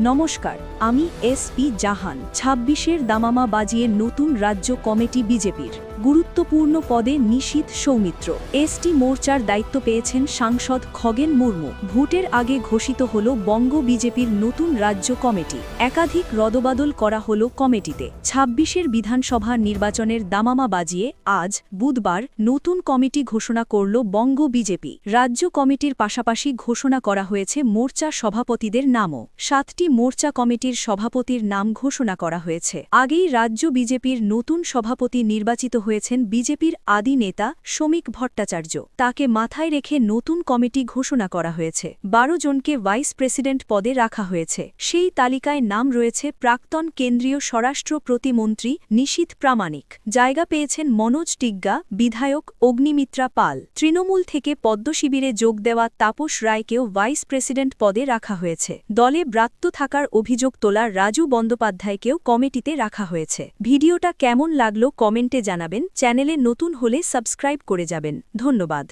নমস্কার, আমি এসপি জাহান। ২৬-এর দামামা বাজিয়ে নতুন রাজ্য কমিটি বিজেপির গুরুত্বপূর্ণ পদে নিশীথ সৌমিত্র। এসটি মোর্চার দায়িত্ব পেয়েছেন সাংসদ খগেন মুর্মু। ভোটের আগে ঘোষিত হল বঙ্গ বিজেপির নতুন রাজ্য কমিটি। একাধিক রদবাদল করা হল কমিটিতে। ২৬-এর বিধানসভা নির্বাচনের দামামা বাজিয়ে আজ বুধবার নতুন কমিটি ঘোষণা করল বঙ্গ বিজেপি। রাজ্য কমিটির পাশাপাশি ঘোষণা করা হয়েছে মোর্চা সভাপতিদের নামও। ৭টি মোর্চা কমিটির সভাপতির নাম ঘোষণা করা হয়েছে। আগেই রাজ্য বিজেপির নতুন সভাপতি নির্বাচিত হয়েছেন বিজেপির আদি নেতা শ্রমিক ভট্টাচার্য। তাকে মাথায় রেখে নতুন কমিটি ঘোষণা করা হয়েছে। ১২ জনকে ভাইস প্রেসিডেন্ট পদে রাখা হয়েছে। সেই তালিকায় নাম রয়েছে প্রাক্তন কেন্দ্রীয় স্বরাষ্ট্র প্রতিমন্ত্রী নিশীথ প্রামাণিক। জায়গা পেয়েছেন মনোজ টিগ্গা, বিধায়ক অগ্নিমিত্রা পাল। তৃণমূল থেকে পদ্মশিবিরে যোগ দেওয়া তাপস রায়কেও ভাইস প্রেসিডেন্ট পদে রাখা হয়েছে। দলে ব্রাত্য থাকার অভিযোগ তোলা রাজু বন্দ্যোপাধ্যায়কেও কমিটিতে রাখা হয়েছে। ভিডিওটা কেমন লাগলো কমেন্টে জানাবেন। চ্যানেলে নতুন হলে সাবস্ক্রাইব করে যাবেন। ধন্যবাদ।